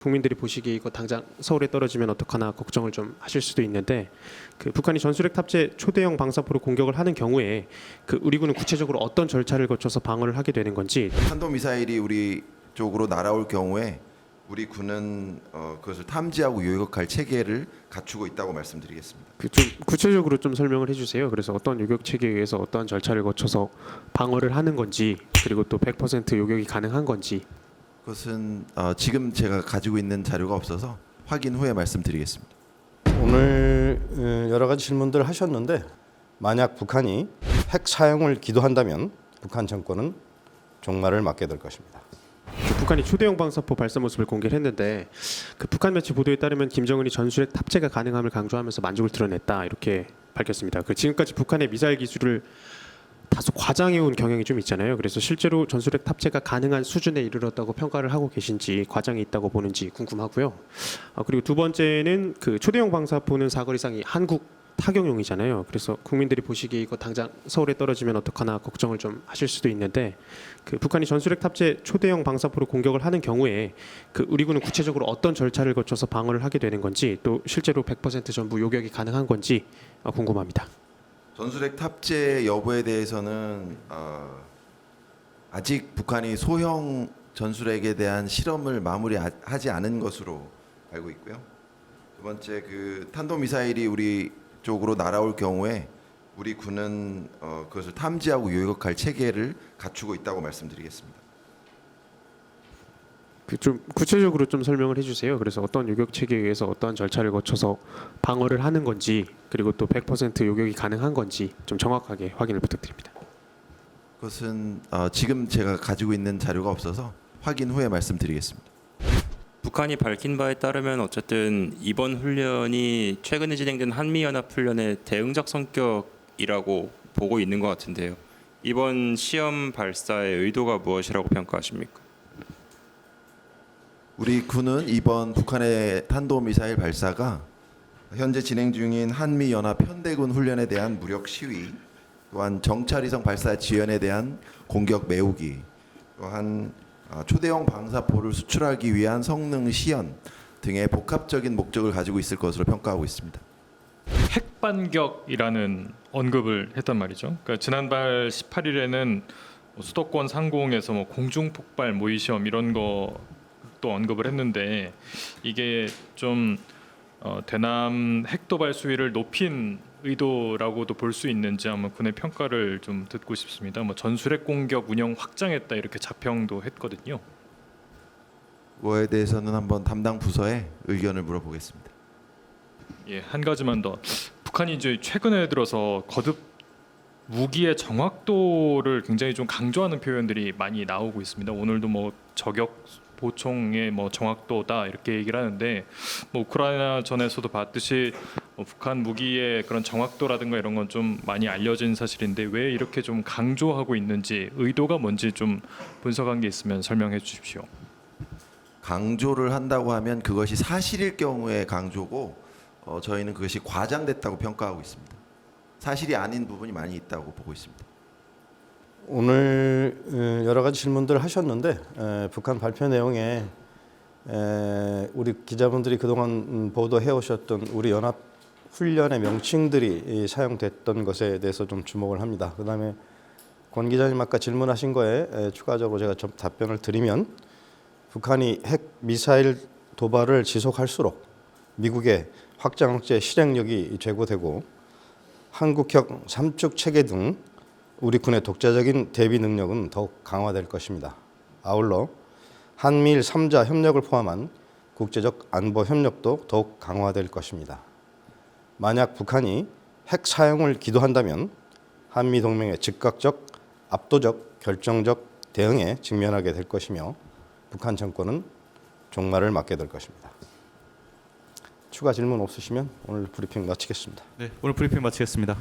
국민들이 보시기에 이거 당장 서울에 떨어지면 어떡하나 걱정을 좀 하실 수도 있는데, 그 북한이 전술핵 탑재 초대형 방사포로 공격을 하는 경우에 그 우리 군은 구체적으로 어떤 절차를 거쳐서 방어를 하게 되는 건지. 탄도미사일이 우리 쪽으로 날아올 경우에 우리 군은 그것을 탐지하고 요격할 체계를 갖추고 있다고 말씀드리겠습니다. 좀 구체적으로 좀 설명을 해주세요. 그래서 어떤 요격 체계에 의해서 어떤 절차를 거쳐서 방어를 하는 건지, 그리고 또 100% 요격이 가능한 건지. 그것은 지금 제가 가지고 있는 자료가 없어서 확인 후에 말씀드리겠습니다. 오늘 여러 가지 질문들을 하셨는데, 만약 북한이 핵 사용을 기도한다면 북한 정권은 종말을 맞게 될 것입니다. 북한이 초대형 방사포 발사 모습을 공개를 했는데, 그 북한 매체 보도에 따르면 김정은이 전술핵 탑재가 가능함을 강조하면서 만족을 드러냈다, 이렇게 밝혔습니다. 그 지금까지 북한의 미사일 기술을 다소 과장해온 경향이 좀 있잖아요. 그래서 실제로 전술핵 탑재가 가능한 수준에 이르렀다고 평가를 하고 계신지, 과장이 있다고 보는지 궁금하고요. 그리고 두 번째는 그 초대형 방사포는 사거리상이 한국 타격용이잖아요. 그래서 국민들이 보시기에 이거 당장 서울에 떨어지면 어떡하나 걱정을 좀 하실 수도 있는데, 그 북한이 전술핵 탑재 초대형 방사포로 공격을 하는 경우에 그 우리 군은 구체적으로 어떤 절차를 거쳐서 방어를 하게 되는 건지, 또 실제로 100% 전부 요격이 가능한 건지 궁금합니다. 전술핵 탑재 여부에 대해서는 아직 북한이 소형 전술핵에 대한 실험을 마무리하지 않은 것으로 알고 있고요. 두 번째, 그 탄도미사일이 우리 쪽으로 날아올 경우에 우리 군은 그것을 탐지하고 요격할 체계를 갖추고 있다고 말씀드리겠습니다. 좀 구체적으로 좀 설명을 해주세요. 그래서 어떤 요격 체계에 의해서 어떤 절차를 거쳐서 방어를 하는 건지, 그리고 또 100% 요격이 가능한 건지 좀 정확하게 확인을 부탁드립니다. 그것은 지금 제가 가지고 있는 자료가 없어서 확인 후에 말씀드리겠습니다. 북한이 밝힌 바에 따르면 어쨌든 이번 훈련이 최근에 진행된 한미연합훈련의 대응적 성격이라고 보고 있는 것 같은데요. 이번 시험 발사의 의도가 무엇이라고 평가하십니까? 우리 군은 이번 북한의 탄도미사일 발사가 현재 진행 중인 한미연합 현대군 훈련에 대한 무력 시위, 또한 정찰위성 발사 지연에 대한 공격 메우기, 또한 초대형 방사포를 수출하기 위한 성능 시연 등의 복합적인 목적을 가지고 있을 것으로 평가하고 있습니다. 핵반격이라는 언급을 했단 말이죠. 그러니까 지난달 18일에는 수도권 상공에서 공중폭발 모의 시험 이런 거또 언급을 했는데, 이게 좀 대남 핵도발 수위를 높인 의도라고도 볼 수 있는지 한번 군의 평가를 좀 듣고 싶습니다. 전술핵 공격 운영 확장했다 이렇게 자평도 했거든요. 그거에 대해서는 한번 담당 부서에 의견을 물어보겠습니다. 예, 한 가지만 더. 북한이 이제 최근에 들어서 거듭 무기의 정확도를 굉장히 좀 강조하는 표현들이 많이 나오고 있습니다. 오늘도 저격 보총의 정확도다 이렇게 얘기를 하는데, 우크라이나 전에서도 봤듯이 북한 무기의 그런 정확도라든가 이런 건 좀 많이 알려진 사실인데, 왜 이렇게 좀 강조하고 있는지, 의도가 뭔지 좀 분석한 게 있으면 설명해 주십시오. 강조를 한다고 하면 그것이 사실일 경우에 강조고, 저희는 그것이 과장됐다고 평가하고 있습니다. 사실이 아닌 부분이 많이 있다고 보고 있습니다. 오늘 여러 가지 질문들을 하셨는데, 북한 발표 내용에 우리 기자분들이 그동안 보도해 오셨던 우리 연합 훈련의 명칭들이 사용됐던 것에 대해서 좀 주목을 합니다. 그다음에 권 기자님 아까 질문하신 거에 추가적으로 제가 좀 답변을 드리면, 북한이 핵 미사일 도발을 지속할수록 미국의 확장 억제 실행력이 제고되고 한국형 삼축 체계 등 우리 군의 독자적인 대비 능력은 더욱 강화될 것입니다. 아울러 한미일 3자 협력을 포함한 국제적 안보 협력도 더욱 강화될 것입니다. 만약 북한이 핵 사용을 기도한다면 한미 동맹의 즉각적, 압도적, 결정적 대응에 직면하게 될 것이며, 북한 정권은 종말을 맞게 될 것입니다. 추가 질문 없으시면 오늘 브리핑 마치겠습니다. 네, 오늘 브리핑 마치겠습니다.